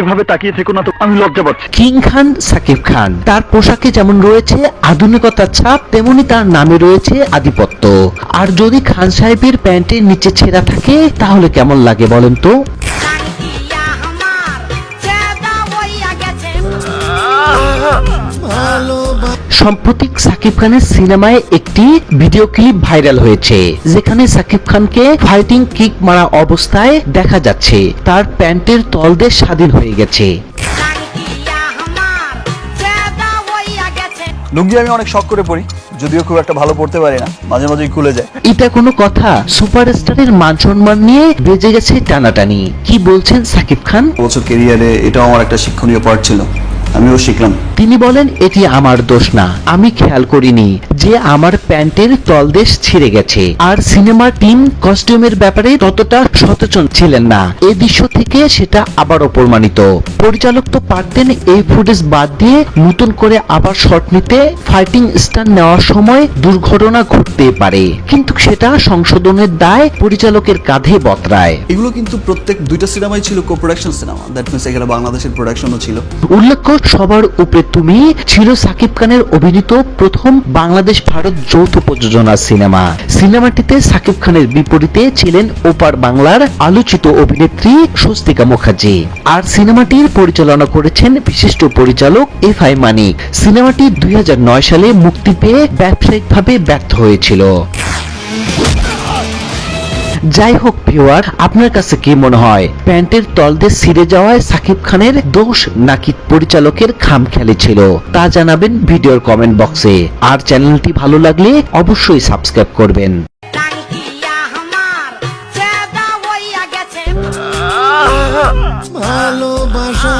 এভাবে তাকিয়ে থেকো না তো, আমি লজ্জা পাচ্ছি। কিং খান সাকিব খান, তার পোশাকে যেমন রয়েছে আধুনিকতার ছাপ, তেমনি তার নামে রয়েছে আধিপত্য। আর যদি খান সাহেবের প্যান্টের নিচে ছেঁড়া থাকে তাহলে কেমন লাগে বলেন তো? সম্প্রতি সাকিব খানের সিনেমায় একটি ভিডিও ক্লিপ ভাইরাল হয়েছে, যেখানে সাকিব খানকে ফাইটিং কিক মারা অবস্থায় দেখা যাচ্ছে, তার প্যান্টের তলদেশ স্বাধীন হয়ে গেছে। লুঙ্গি আমি অনেক শখ করে পরি, যদিও খুব একটা ভালো পড়তে পারি না, মাঝে মাঝেই খুলে যায়। এটা কোনো কথা? সুপারস্টারের মান সম্মান নিয়ে বেজে গেছে টানাটানি। কি বলছেন সাকিব খান? বছর ক্যারিয়ারে এটাও আমার একটা শিক্ষণীয় পার্ট ছিল, আমিও শিখলাম। তিনি বলেন, এটি আমার দোষ না, আমি খেয়াল করিনি যে আমার প্যান্টের তলদেশ ছিঁড়ে গেছে। আর সিনেমার টিম কস্টিউমের ব্যাপারে ততটা সচেতন ছিলেন না। এই দৃশ্য থেকে সেটা আবারও প্রমাণিত। পরিচালক তো পারতেন এই ফুটেজ বাদ দিয়ে নতুন করে আবার শট নিতে। ফাইটিং স্টান্ট নেওয়ার সময় দুর্ঘটনা ঘটতে পারে, কিন্তু সেটা সংশোধনের দায় পরিচালকের কাঁধে বর্তায়। এগুলো কিন্তু প্রত্যেক দুইটা সিনেমাই ছিল কো প্রোডাকশন সিনেমা, দ্যাট মিন্স এখানে বাংলাদেশের প্রোডাকশনও ছিল। উল্লেখ্য, সবার উপরে তুমি ছিল সাকিব খানের অভিনীত প্রথম বাংলাদেশ ভারত যৌথ প্রযোজনা সিনেমা। সিনেমাটিতে সাকিব খানের বিপরীতে ছিলেন ওপার বাংলার আলোচিত অভিনেত্রী স্বস্তিকা মুখার্জি। আর সিনেমাটির পরিচালনা করেছেন বিশিষ্ট পরিচালক এফআই মানিক। সিনেমাটি 2009 সালে মুক্তি পেয়ে ব্যবসায়িকভাবে ব্যর্থ হয়েছিল। যাই হোক ভিউয়ার, আপনার কাছে কি মনে হয়, প্যান্টের তলদেশ ছিঁড়ে যাওয়ায় সাকিব খানের দোষ নাকি পরিচালকের খামখেয়ালি ছিল? তা জানাবেন ভিডিওর কমেন্ট বক্সে। আর চ্যানেলটি ভালো লাগলে অবশ্যই সাবস্ক্রাইব করবেন। ভালোবাসা